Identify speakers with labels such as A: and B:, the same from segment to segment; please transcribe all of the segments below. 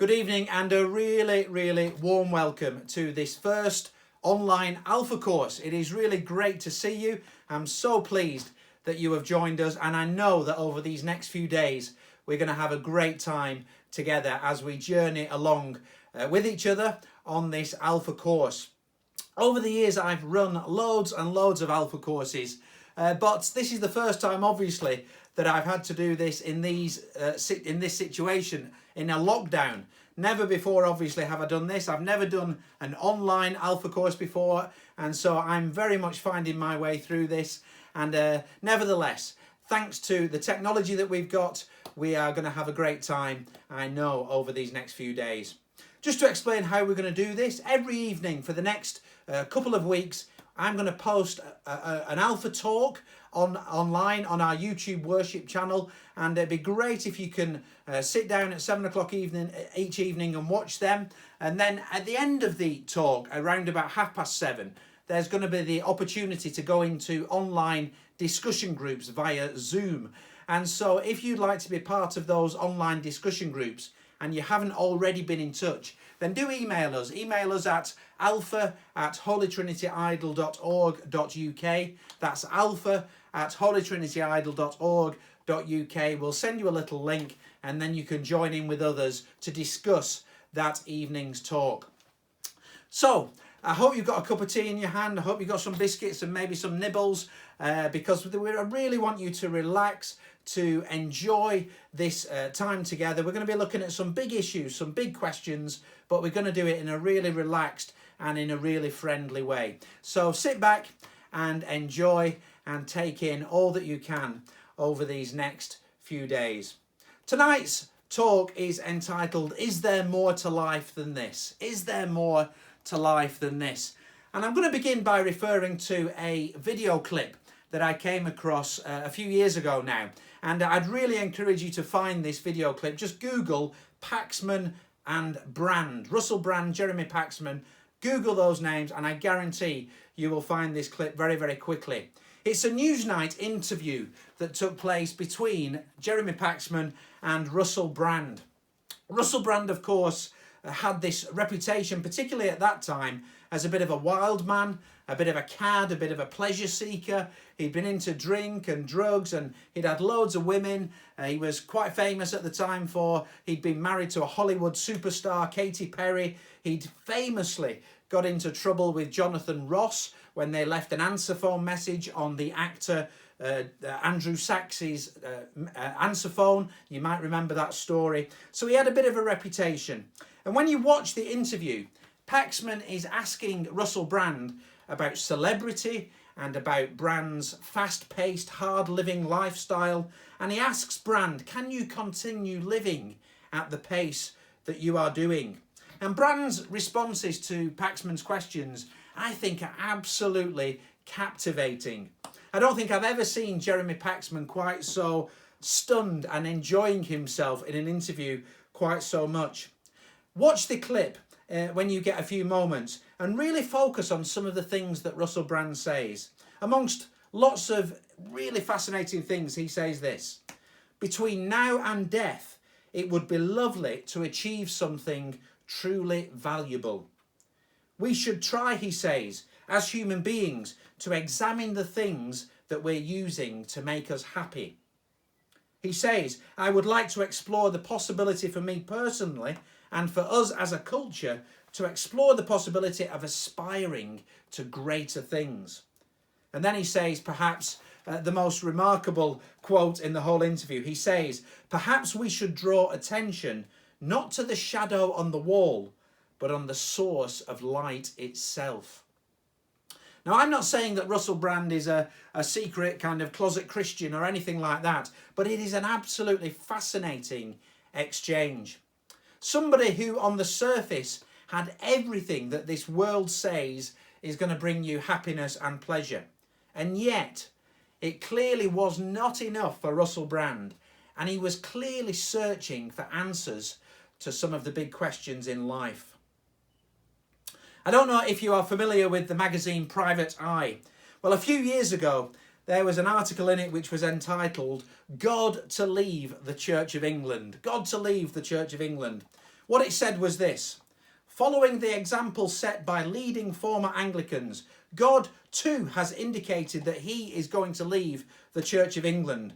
A: Good evening and a really warm welcome to this first online Alpha course. It is really great to see you. I'm so pleased that you have joined us, and I know that over these next few days we're going to have a great time together as we journey along with each other on this Alpha course. Over the years I've run loads and loads of Alpha courses, but this is the first time obviously that I've had to do this in this situation, in a lockdown. Never before obviously have I done this. I've never done an online Alpha course before, and so I'm very much finding my way through this. And nevertheless, thanks to the technology that we've got, we are going to have a great time, I know, over these next few days. Just to explain how we're going to do this, every evening for the next couple of weeks, I'm going to post an Alpha talk online on our YouTube worship channel, and it'd be great if you can sit down at 7 o'clock each evening and watch them. And then at the end of the talk, around about 7:30, there's going to be the opportunity to go into online discussion groups via Zoom. And so if you'd like to be part of those online discussion groups and you haven't already been in touch, then do email us. Email us at alpha@holytrinityidol.org.uk. That's alpha@holytrinityidol.org.uk. We'll send you a little link, and then you can join in with others to discuss that evening's talk. So, I hope you've got a cup of tea in your hand. I hope you've got some biscuits and maybe some nibbles, because I really want you to relax, to enjoy this time together. We're going to be looking at some big issues, some big questions, but we're going to do it in a really relaxed and in a really friendly way. So sit back and enjoy and take in all that you can over these next few days. Tonight's talk is entitled, Is There More to Life Than This? Is there more to life than this? And I'm going to begin by referring to a video clip that I came across a few years ago now. And I'd really encourage you to find this video clip. Just Google Paxman and Brand. Russell Brand, Jeremy Paxman. Google those names and I guarantee you will find this clip very quickly. It's a Newsnight interview that took place between Jeremy Paxman and Russell Brand. Russell Brand, of course, had this reputation, particularly at that time, as a bit of a wild man, a bit of a cad, a bit of a pleasure seeker. He'd been into drink and drugs, and he'd had loads of women. He was quite famous at the time he'd been married to a Hollywood superstar, Katy Perry. He'd famously got into trouble with Jonathan Ross when they left an answer phone message on the actor Andrew Sachs's answer phone. You might remember that story. So he had a bit of a reputation. And when you watch the interview, Paxman is asking Russell Brand about celebrity and about Brand's fast-paced, hard-living lifestyle. And he asks Brand, can you continue living at the pace that you are doing? And Brand's responses to Paxman's questions, I think, are absolutely captivating. I don't think I've ever seen Jeremy Paxman quite so stunned and enjoying himself in an interview quite so much. Watch the clip when you get a few moments and really focus on some of the things that Russell Brand says. Amongst lots of really fascinating things, he says this: between now and death, it would be lovely to achieve something truly valuable. We should try, he says, as human beings, to examine the things that we're using to make us happy. He says, I would like to explore the possibility for me personally and for us as a culture to explore the possibility of aspiring to greater things. And then he says, perhaps the most remarkable quote in the whole interview, he says, perhaps we should draw attention not to the shadow on the wall, but on the source of light itself. Now, I'm not saying that Russell Brand is a secret kind of closet Christian or anything like that, but it is an absolutely fascinating exchange. Somebody who on the surface had everything that this world says is going to bring you happiness and pleasure. And yet, it clearly was not enough for Russell Brand, and he was clearly searching for answers to some of the big questions in life. I don't know if you are familiar with the magazine Private Eye. Well, a few years ago, there was an article in it which was entitled, God to Leave the Church of England. God to Leave the Church of England. What it said was this: following the example set by leading former Anglicans, God too has indicated that he is going to leave the Church of England.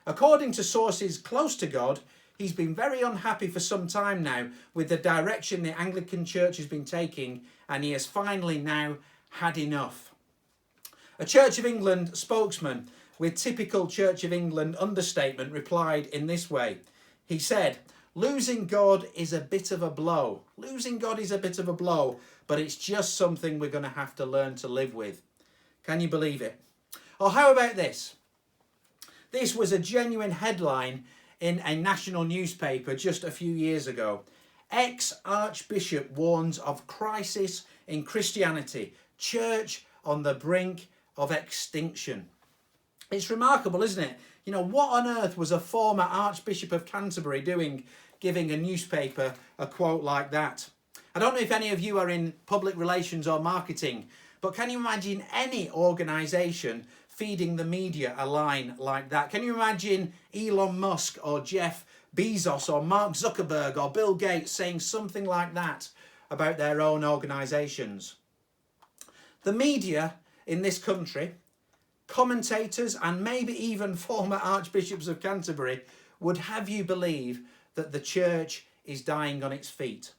A: According to sources close to God, he's been very unhappy for some time now with the direction the Anglican Church has been taking, and he has finally now had enough. A Church of England spokesman with typical Church of England understatement replied in this way. He said, "Losing God is a bit of a blow. Losing God is a bit of a blow, but it's just something we're going to have to learn to live with." Can you believe it? Or how about this? This was a genuine headline in a national newspaper just a few years ago. Ex-Archbishop warns of crisis in Christianity. Church on the brink of extinction. It's remarkable, isn't it? You know, what on earth was a former Archbishop of Canterbury doing, giving a newspaper a quote like that? I don't know if any of you are in public relations or marketing, but can you imagine any organisation feeding the media a line like that? Can you imagine Elon Musk or Jeff Bezos or Mark Zuckerberg or Bill Gates saying something like that about their own organisations? The media in this country, commentators and maybe even former Archbishops of Canterbury would have you believe that the church is dying on its feet.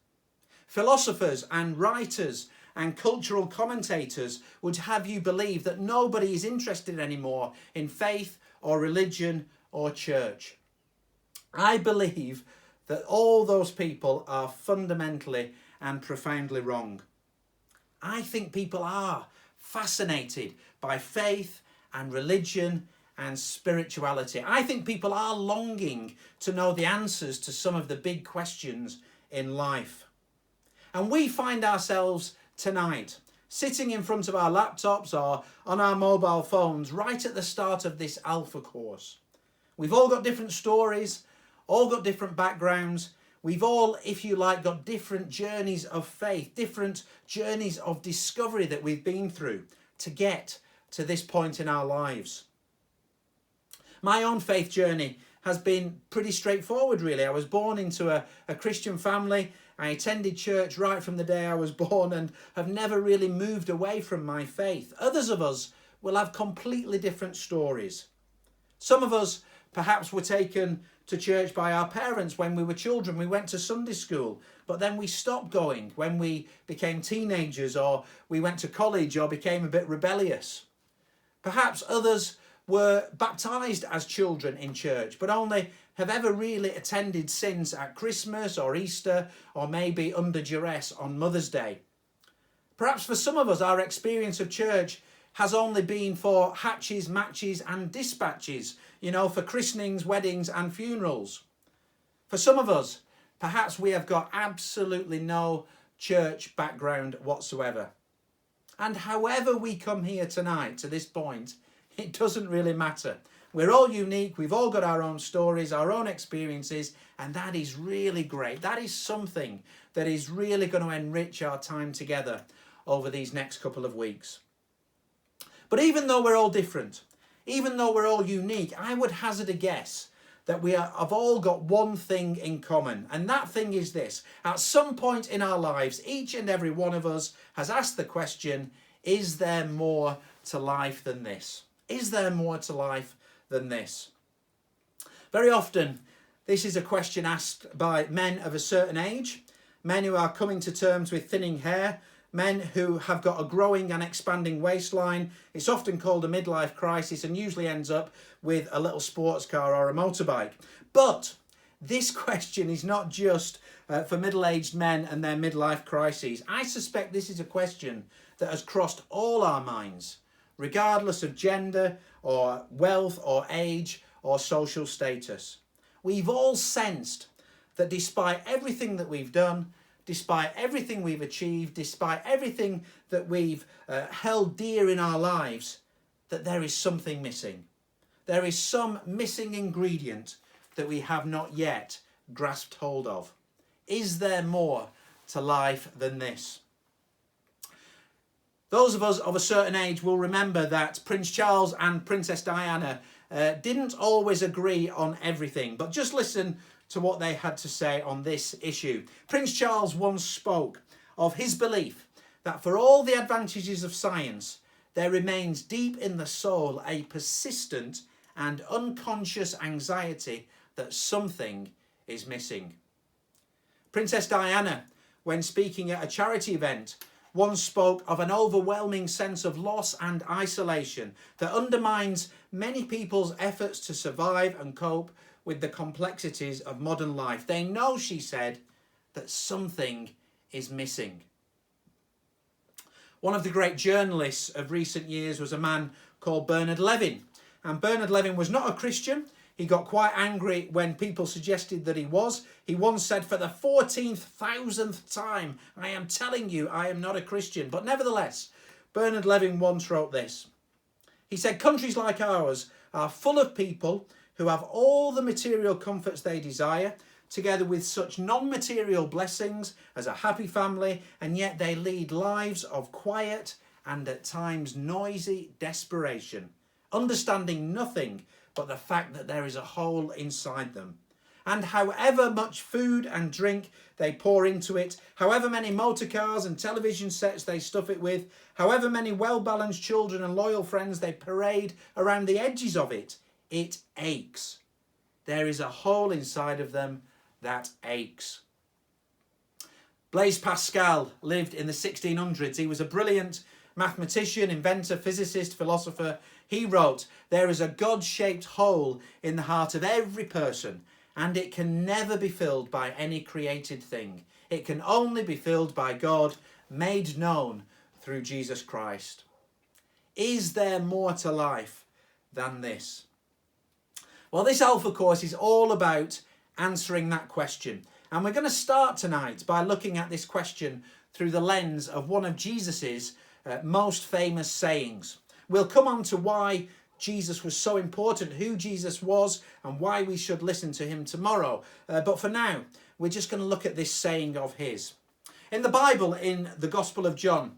A: Philosophers and writers and cultural commentators would have you believe that nobody is interested anymore in faith or religion or church. I believe that all those people are fundamentally and profoundly wrong. I think people are fascinated by faith and religion and spirituality. I think people are longing to know the answers to some of the big questions in life. And we find ourselves tonight sitting in front of our laptops or on our mobile phones right at the start of this Alpha course. We've all got different stories, all got different backgrounds. We've all, if you like, got different journeys of faith, different journeys of discovery that we've been through to get to this point in our lives. My own faith journey has been pretty straightforward, really. I was born into a Christian family. I attended church right from the day I was born and have never really moved away from my faith. Others of us will have completely different stories. Some of us perhaps were taken to church by our parents when we were children. We went to Sunday school, but then we stopped going when we became teenagers, or we went to college or became a bit rebellious. Perhaps others were baptised as children in church, but only have ever really attended since at Christmas or Easter, or maybe under duress on Mother's Day. Perhaps for some of us, our experience of church has only been for hatches, matches and dispatches, for christenings, weddings and funerals. For some of us, perhaps we have got absolutely no church background whatsoever. And however we come here tonight to this point, it doesn't really matter. We're all unique, we've all got our own stories, our own experiences, and that is really great. That is something that is really going to enrich our time together over these next couple of weeks. But even though we're all different, even though we're all unique, I would hazard a guess that we have all got one thing in common, and that thing is this. At some point in our lives, each and every one of us has asked the question, is there more to life than this? Is there more to life than this? Very often, this is a question asked by men of a certain age, men who are coming to terms with thinning hair, men who have got a growing and expanding waistline. It's often called a midlife crisis and usually ends up with a little sports car or a motorbike. But this question is not just for middle-aged men and their midlife crises. I suspect this is a question that has crossed all our minds, regardless of gender or wealth or age or social status. We've all sensed that despite everything that we've done, despite everything we've achieved, despite everything that we've held dear in our lives, that there is something missing. There is some missing ingredient that we have not yet grasped hold of. Is there more to life than this? Those of us of a certain age will remember that Prince Charles and Princess Diana didn't always agree on everything. But just listen to what they had to say on this issue. Prince Charles once spoke of his belief that for all the advantages of science, there remains deep in the soul a persistent and unconscious anxiety that something is missing. Princess Diana, when speaking at a charity event, once spoke of an overwhelming sense of loss and isolation that undermines many people's efforts to survive and cope with the complexities of modern life. They know, she said, that something is missing. One of the great journalists of recent years was a man called Bernard Levin. And Bernard Levin was not a Christian. He got quite angry when people suggested that he was. He once said, for the 14,000th time, I am telling you I am not a Christian. But nevertheless, Bernard Levin once wrote this. He said, countries like ours are full of people who have all the material comforts they desire, together with such non-material blessings as a happy family, and yet they lead lives of quiet and at times noisy desperation, understanding nothing but the fact that there is a hole inside them. And however much food and drink they pour into it, however many motor cars and television sets they stuff it with, however many well-balanced children and loyal friends they parade around the edges of it, it aches. There is a hole inside of them that aches. Blaise Pascal lived in the 1600s. He was a brilliant mathematician, inventor, physicist, philosopher. He wrote, there is a God-shaped hole in the heart of every person, and it can never be filled by any created thing. It can only be filled by God, made known through Jesus Christ. Is there more to life than this? Well, this Alpha course is all about answering that question. And we're going to start tonight by looking at this question through the lens of one of Jesus's most famous sayings. We'll come on to why Jesus was so important, who Jesus was, and why we should listen to him tomorrow. But for now, we're just going to look at this saying of his. In the Bible, in the Gospel of John,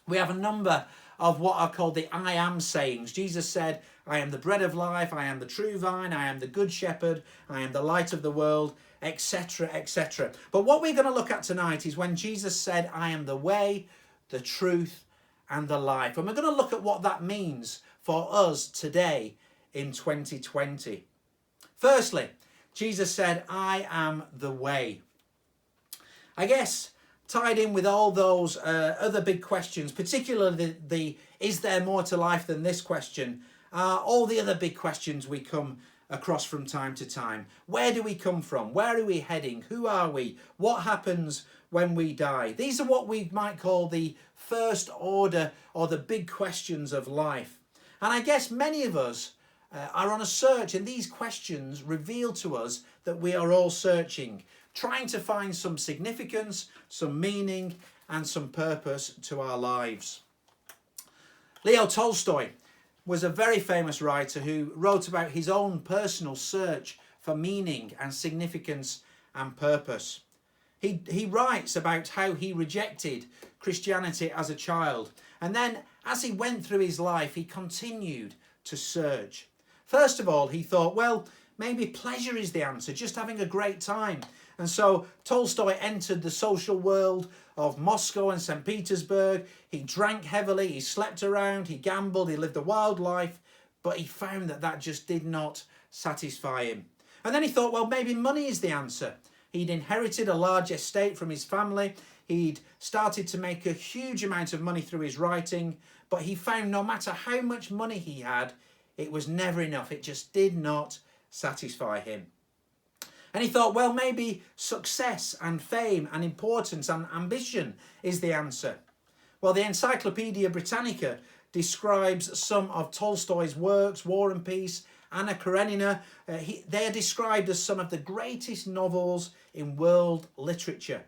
A: we have a number of what are called the I am sayings. Jesus said, I am the bread of life, I am the true vine, I am the good shepherd, I am the light of the world, etc., etc. But what we're going to look at tonight is when Jesus said, I am the way, the truth, and the life. And we're going to look at what that means for us today in 2020. Firstly, Jesus said, I am the way. I guess tied in with all those other big questions, particularly the is there more to life than this question, all the other big questions we come across from time to time. Where do we come from? Where are we heading? Who are we? What happens when we die? These are what we might call the first order or the big questions of life. And I guess many of us are on a search, and these questions reveal to us that we are all searching, trying to find some significance, some meaning, and some purpose to our lives. Leo Tolstoy was a very famous writer who wrote about his own personal search for meaning and significance and purpose. He writes about how he rejected Christianity as a child, and then as he went through his life, he continued to search. First of all, he thought, well, maybe pleasure is the answer, just having a great time. And so Tolstoy entered the social world of Moscow and St. Petersburg. He drank heavily, he slept around, he gambled, he lived a wild life, but he found that that just did not satisfy him. And then he thought, well, maybe money is the answer. He'd inherited a large estate from his family. He'd started to make a huge amount of money through his writing, but he found no matter how much money he had, it was never enough. It just did not satisfy him. And he thought, well, maybe success and fame and importance and ambition is the answer. Well, the Encyclopedia Britannica describes some of Tolstoy's works, War and Peace, Anna Karenina. They are described as some of the greatest novels in world literature.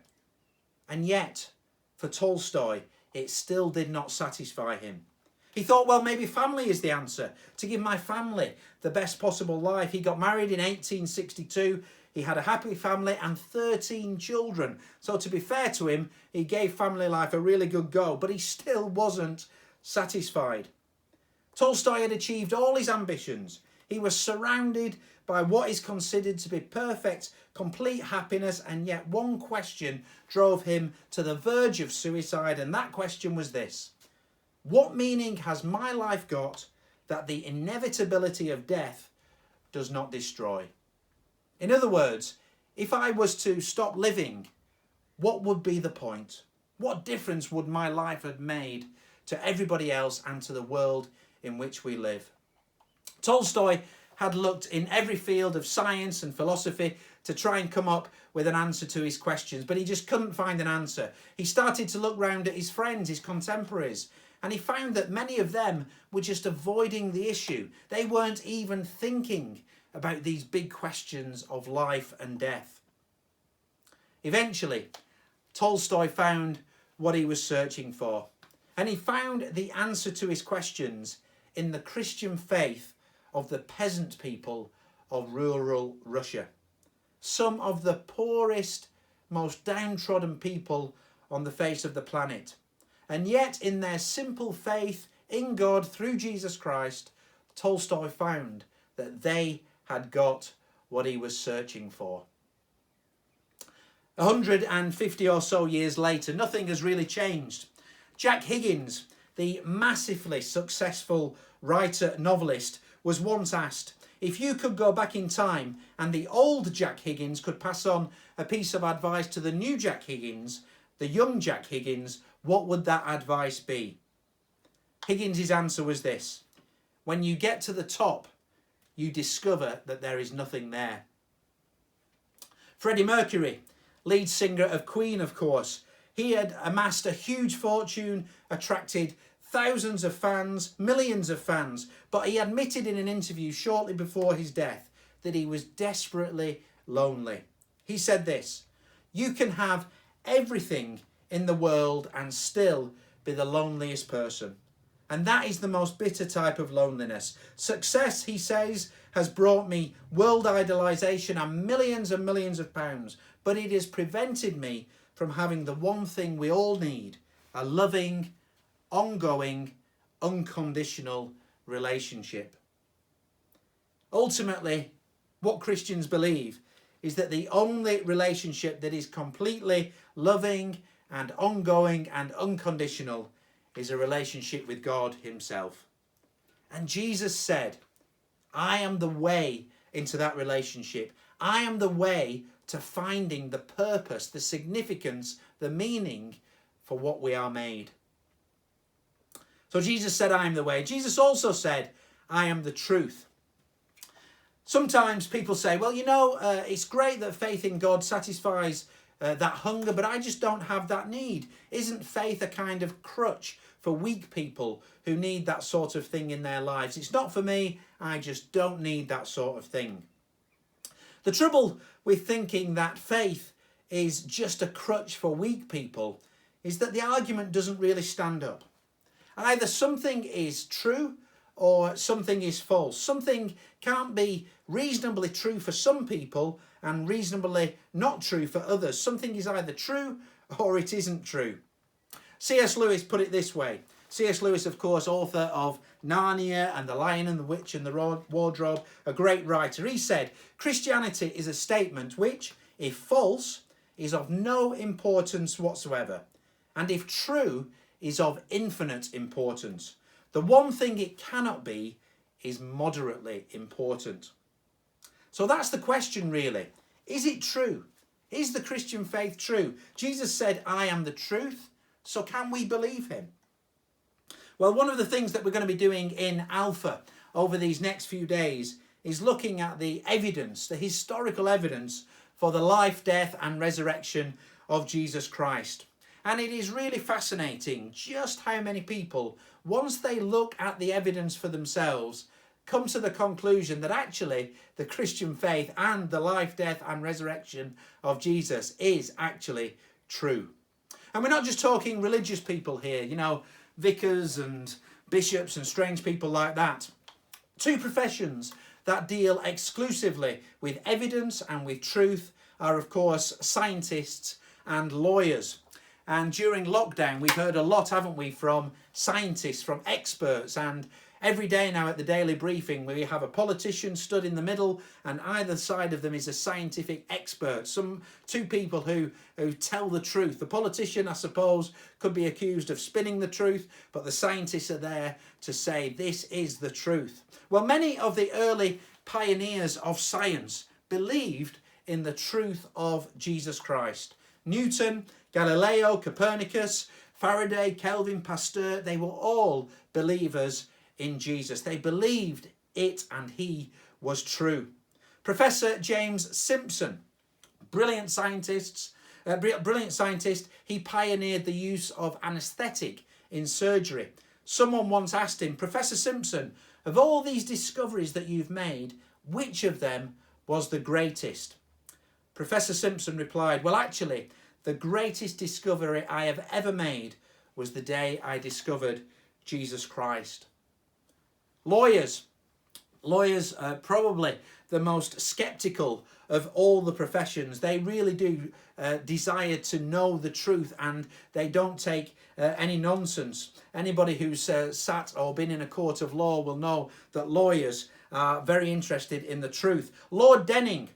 A: And yet, for Tolstoy, it still did not satisfy him. He thought, well, maybe family is the answer. To give my family the best possible life. He got married in 1862. He had a happy family and 13 children. So to be fair to him, he gave family life a really good go, but he still wasn't satisfied. Tolstoy had achieved all his ambitions. He was surrounded by what is considered to be perfect, complete happiness, and yet one question drove him to the verge of suicide, and that question was this: what meaning has my life got that the inevitability of death does not destroy? In other words, if I was to stop living, what would be the point? What difference would my life have made to everybody else and to the world in which we live? Tolstoy had looked in every field of science and philosophy to try and come up with an answer to his questions, but he just couldn't find an answer. He started to look round at his friends, his contemporaries, and he found that many of them were just avoiding the issue. They weren't even thinking about these big questions of life and death. Eventually, Tolstoy found what he was searching for, and he found the answer to his questions in the Christian faith of the peasant people of rural Russia. Some of the poorest, most downtrodden people on the face of the planet. And yet, in their simple faith in God through Jesus Christ, Tolstoy found that they had got what he was searching for. 150 or so years later, nothing has really changed. Jack Higgins, the massively successful writer novelist, was once asked, if you could go back in time and the old Jack Higgins could pass on a piece of advice to the new Jack Higgins, the young Jack Higgins, what would that advice be? Higgins' answer was this: when you get to the top, you discover that there is nothing there. Freddie Mercury, lead singer of Queen, of course, he had amassed a huge fortune, attracted thousands of fans, millions of fans, but he admitted in an interview shortly before his death that he was desperately lonely. He said this: you can have everything in the world and still be the loneliest person. And that is the most bitter type of loneliness. Success, he says, has brought me world idolization and millions of pounds, but it has prevented me from having the one thing we all need: a loving, ongoing, unconditional relationship. Ultimately, what Christians believe is that the only relationship that is completely loving and ongoing and unconditional is a relationship with God himself. And Jesus said, I am the way into that relationship. I am the way to finding the purpose, the significance, the meaning for what we are made. So Jesus said, I am the way. Jesus also said, I am the truth. Sometimes people say, well, it's great that faith in God satisfies that hunger, but I just don't have that need. Isn't faith a kind of crutch for weak people who need that sort of thing in their lives? It's not for me. I just don't need that sort of thing. The trouble with thinking that faith is just a crutch for weak people is that the argument doesn't really stand up. Either something is true or something is false. Something can't be reasonably true for some people and reasonably not true for others. Something is either true or it isn't true. C.S. Lewis put it this way. C.S. Lewis, of course, author of Narnia and The Lion and the Witch and the Wardrobe, a great writer. He said, Christianity is a statement which, if false, is of no importance whatsoever, and if true, is of infinite importance. The one thing it cannot be is moderately important. So that's the question, really. Is it true? Is the Christian faith true? Jesus said, I am the truth. So can we believe him? Well, one of the things that we're going to be doing in Alpha over these next few days is looking at the evidence, the historical evidence for the life, death and resurrection of Jesus Christ. And it is really fascinating just how many people, once they look at the evidence for themselves, come to the conclusion that actually the Christian faith and the life, death and resurrection of Jesus is actually true. And we're not just talking religious people here, vicars and bishops and strange people like that. Two professions that deal exclusively with evidence and with truth are, of course, scientists and lawyers. And during lockdown, we've heard a lot, haven't we, from scientists, from experts, and Every day now at the daily briefing, we have a politician stood in the middle, and either side of them is a scientific expert. Two people who tell the truth. The politician, I suppose, could be accused of spinning the truth, but the scientists are there to say this is the truth. Well, many of the early pioneers of science believed in the truth of Jesus Christ. Newton, Galileo, Copernicus, Faraday, Kelvin, Pasteur, they were all believers in Jesus. They believed it and he was true. Professor James Simpson, brilliant scientist, he pioneered the use of anaesthetic in surgery. Someone once asked him, Professor Simpson, of all these discoveries that you've made, which of them was the greatest? Professor Simpson replied, well, actually, the greatest discovery I have ever made was the day I discovered Jesus Christ. Lawyers are probably the most skeptical of all the professions. They really do desire to know the truth, and they don't take any nonsense. Anybody who's sat or been in a court of law will know that lawyers are very interested in the truth. Lord Denning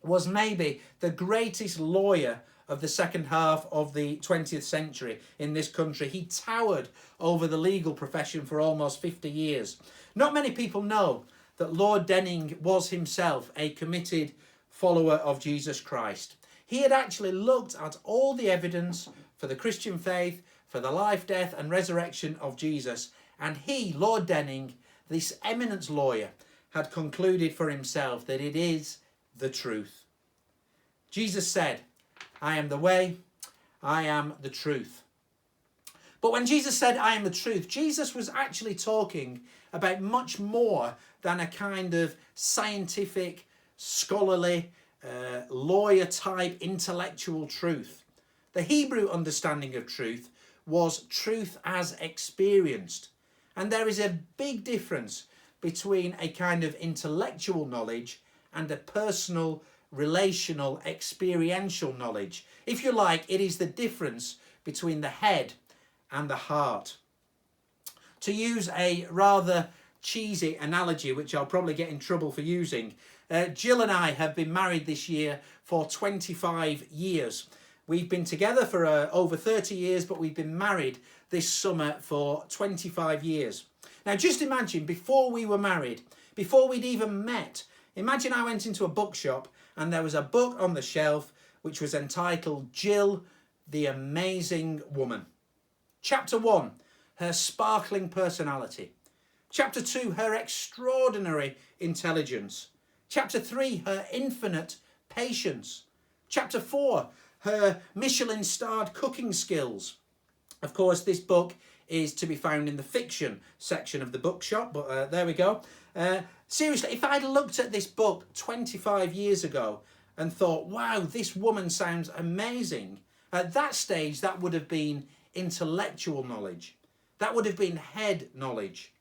A: was maybe the greatest lawyer of the second half of the 20th century in this country. He towered over the legal profession for almost 50 years. Not many people know that Lord Denning was himself a committed follower of Jesus Christ. He had actually looked at all the evidence for the Christian faith, for the life, death and resurrection of Jesus, and he, Lord Denning, this eminent lawyer, had concluded for himself that it is the truth. Jesus said, I am the way, I am the truth. But when Jesus said, I am the truth, Jesus was actually talking about much more than a kind of scientific, scholarly, lawyer-type intellectual truth. The Hebrew understanding of truth was truth as experienced. And there is a big difference between a kind of intellectual knowledge and a personal, relational, experiential knowledge. If you like, it is the difference between the head and the heart. To use a rather cheesy analogy, which I'll probably get in trouble for using, Jill and I have been married this year for 25 years. We've been together for over 30 years, but we've been married this summer for 25 years. Now, just imagine, before we were married, before we'd even met, imagine I went into a bookshop and there was a book on the shelf which was entitled Jill, the Amazing Woman. Chapter 1, her sparkling personality. Chapter 2, her extraordinary intelligence. Chapter 3, her infinite patience. Chapter 4, her Michelin-starred cooking skills. Of course, this book is to be found in the fiction section of the bookshop, but there we go. Seriously, if I'd looked at this book 25 years ago and thought, wow, this woman sounds amazing, at that stage, that would have been intellectual knowledge. That would have been head knowledge.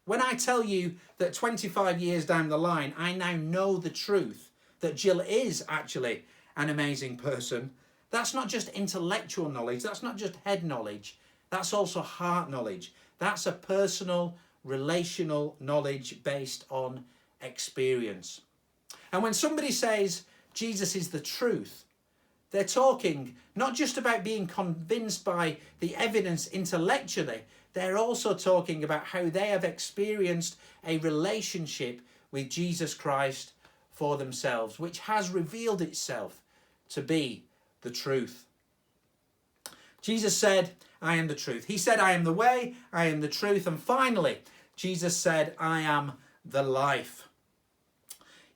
A: When I tell you that 25 years down the line, I now know the truth, that Jill is actually an amazing person, that's not just intellectual knowledge, that's not just head knowledge, that's also heart knowledge. That's a personal, relational knowledge based on experience. And when somebody says Jesus is the truth, they're talking not just about being convinced by the evidence intellectually, they're also talking about how they have experienced a relationship with Jesus Christ for themselves, which has revealed itself to be the truth. Jesus said, I am the truth. He said, I am the way, I am the truth. And finally, Jesus said, I am the life.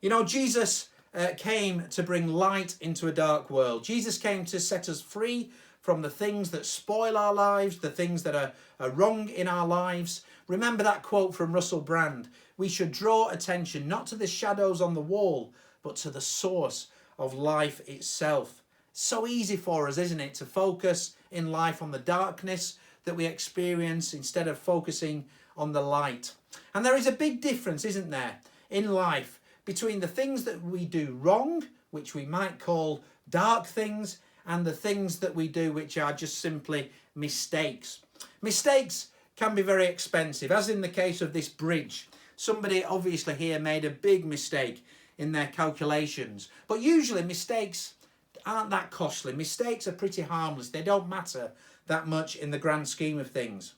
A: You know, Jesus came to bring light into a dark world. Jesus came to set us free from the things that spoil our lives, the things that are wrong in our lives. Remember that quote from Russell Brand. We should draw attention not to the shadows on the wall, but to the source of life itself. So easy for us, isn't it, to focus in life on the darkness that we experience instead of focusing on the light. And there is a big difference, isn't there, in life between the things that we do wrong, which we might call dark things, and the things that we do which are just simply mistakes. Mistakes can be very expensive, as in the case of this bridge. Somebody obviously here made a big mistake in their calculations. But usually mistakes aren't that costly. Mistakes are pretty harmless. They don't matter that much in the grand scheme of things.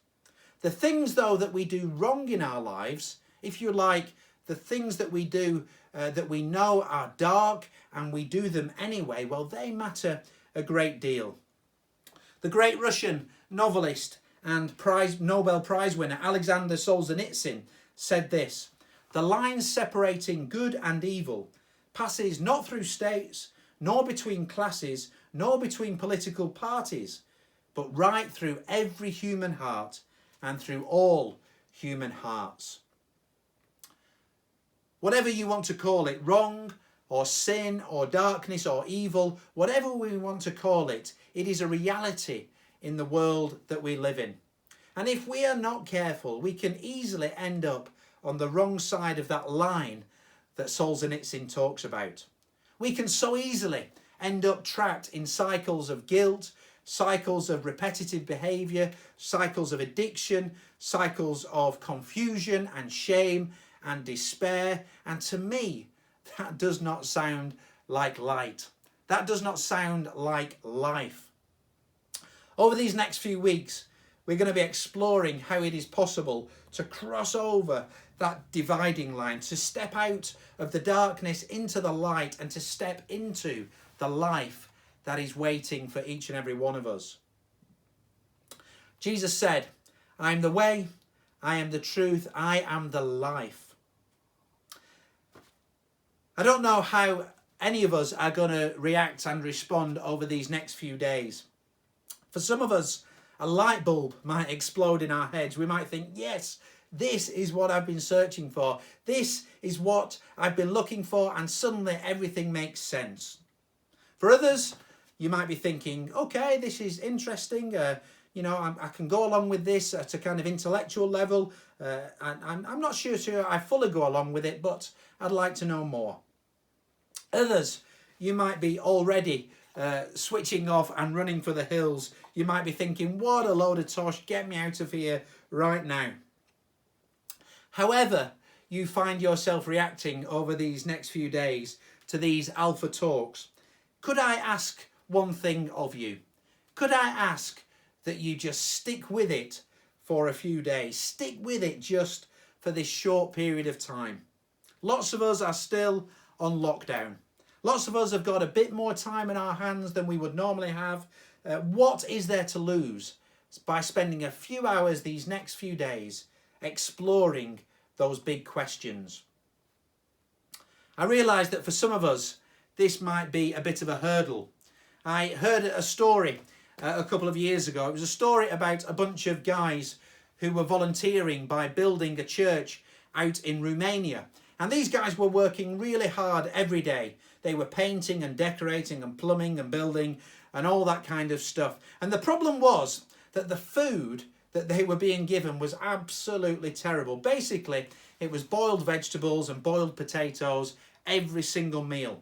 A: The things, though, that we do wrong in our lives, if you like, the things that we do that we know are dark and we do them anyway, well, they matter a great deal. The great Russian novelist and Nobel Prize winner Alexander Solzhenitsyn said this: "The line separating good and evil passes not through states, nor between classes, nor between political parties, but right through every human heart and through all human hearts." Whatever you want to call it, wrong or sin or darkness or evil, whatever we want to call it, it is a reality in the world that we live in. And if we are not careful, we can easily end up on the wrong side of that line that Solzhenitsyn talks about. We can so easily end up trapped in cycles of guilt, cycles of repetitive behaviour, cycles of addiction, cycles of confusion and shame and despair. And to me, that does not sound like light. That does not sound like life. Over these next few weeks, we're going to be exploring how it is possible to cross over that dividing line, to step out of the darkness into the light and to step into the life that is waiting for each and every one of us. Jesus said, "I am the way, I am the truth, I am the life." I don't know how any of us are going to react and respond over these next few days. For some of us, a light bulb might explode in our heads. We might think, yes, this is what I've been searching for. This is what I've been looking for, and suddenly everything makes sense. For others, you might be thinking, okay, this is interesting. I can go along with this at a kind of intellectual level. I'm not sure I fully go along with it, but I'd like to know more. Others, you might be already switching off and running for the hills. You might be thinking, what a load of tosh, get me out of here right now. However you find yourself reacting over these next few days to these Alpha Talks, could I ask one thing of you? Could I ask that you just stick with it for a few days? Stick with it just for this short period of time. Lots of us are still on lockdown. Lots of us have got a bit more time in our hands than we would normally have. What is there to lose by spending a few hours these next few days exploring those big questions? I realise that for some of us, this might be a bit of a hurdle. I heard a story a couple of years ago. It was a story about a bunch of guys who were volunteering by building a church out in Romania. And these guys were working really hard every day. They were painting and decorating and plumbing and building and all that kind of stuff. And the problem was that the food that they were being given was absolutely terrible. Basically, it was boiled vegetables and boiled potatoes every single meal.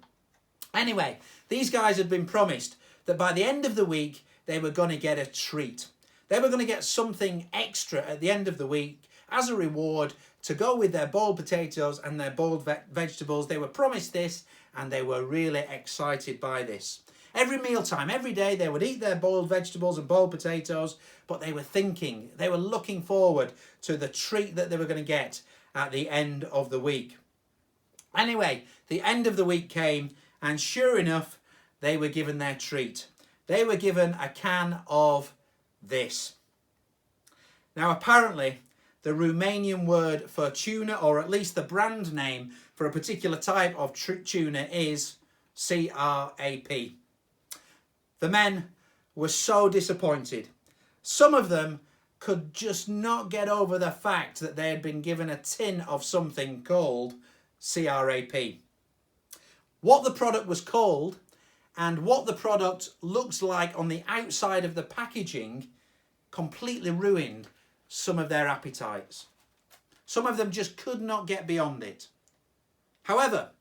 A: Anyway, these guys had been promised that by the end of the week, they were going to get a treat. They were going to get something extra at the end of the week as a reward to go with their boiled potatoes and their boiled vegetables. They were promised this and they were really excited by this. Every mealtime, every day, they would eat their boiled vegetables and boiled potatoes, but they were looking forward to the treat that they were going to get at the end of the week. Anyway, the end of the week came, and sure enough, they were given their treat. They were given a can of this. Now, apparently, the Romanian word for tuna, or at least the brand name for a particular type of tuna, is CRAP. The men were so disappointed. Some of them could just not get over the fact that they had been given a tin of something called CRAP. What the product was called and what the product looks like on the outside of the packaging completely ruined some of their appetites. Some of them just could not get beyond it. However,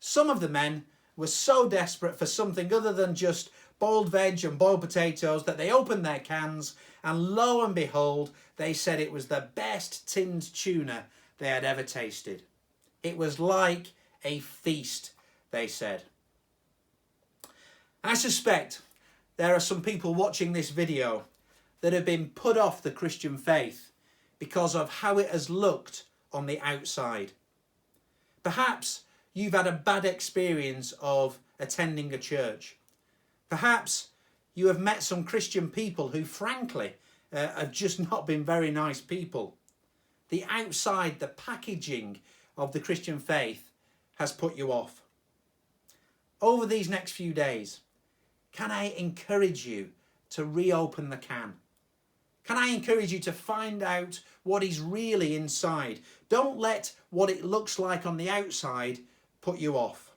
A: some of the men were so desperate for something other than just boiled veg and boiled potatoes that they opened their cans, and lo and behold, they said it was the best tinned tuna they had ever tasted. It was like a feast, they said. I suspect there are some people watching this video that have been put off the Christian faith because of how it has looked on the outside. Perhaps you've had a bad experience of attending a church. Perhaps you have met some Christian people who, frankly, have just not been very nice people. The outside, the packaging of the Christian faith has put you off. Over these next few days, can I encourage you to reopen the can? Can I encourage you to find out what is really inside? Don't let what it looks like on the outside put you off.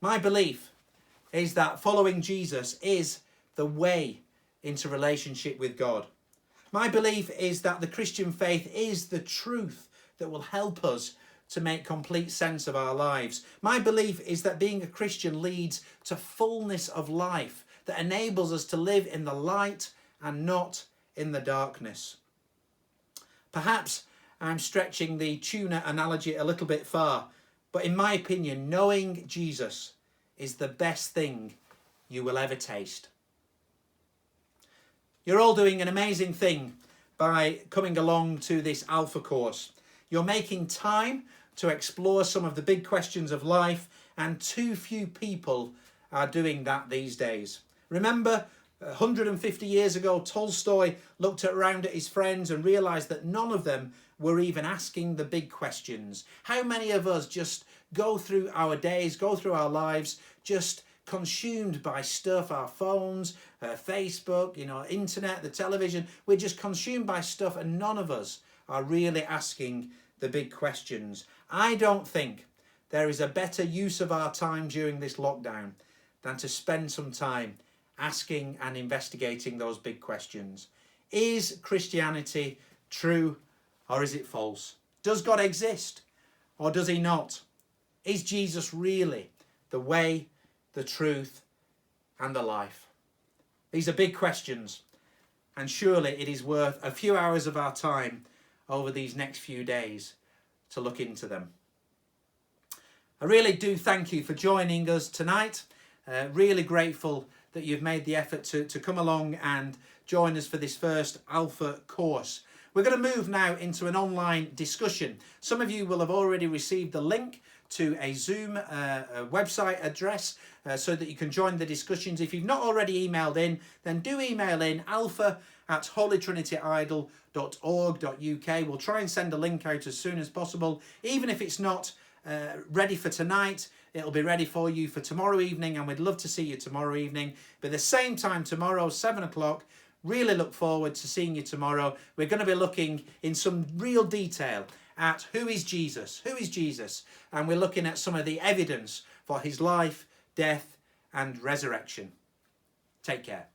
A: My belief is that following Jesus is the way into relationship with God. My belief is that the Christian faith is the truth that will help us to make complete sense of our lives. My belief is that being a Christian leads to fullness of life that enables us to live in the light and not in the darkness. Perhaps I'm stretching the tuna analogy a little bit far, but in my opinion, knowing Jesus is the best thing you will ever taste. You're all doing an amazing thing by coming along to this Alpha course. You're making time to explore some of the big questions of life, and too few people are doing that these days. Remember, 150 years ago, Tolstoy looked around at his friends and realised that none of them were even asking the big questions. How many of us just go through our days, go through our lives, just consumed by stuff, our phones, Facebook, internet, the television. We're just consumed by stuff, and none of us are really asking the big questions. I don't think there is a better use of our time during this lockdown than to spend some time asking and investigating those big questions. Is Christianity true or is it false? Does God exist or does he not? Is Jesus really the way, the truth, and the life? These are big questions, and surely it is worth a few hours of our time over these next few days to look into them. I really do thank you for joining us tonight. Really grateful that you've made the effort to come along and join us for this first Alpha course. We're going to move now into an online discussion. Some of you will have already received the link to a Zoom website address so that you can join the discussions. If you've not already emailed in, then do email in alpha@holytrinityidol.org.uk. We'll try and send a link out as soon as possible. Even if it's not ready for tonight, it'll be ready for you for tomorrow evening, and we'd love to see you tomorrow evening. But at the same time tomorrow, 7 o'clock, really look forward to seeing you tomorrow. We're going to be looking in some real detail at who is Jesus? Who is Jesus? And we're looking at some of the evidence for his life, death, and resurrection. Take care.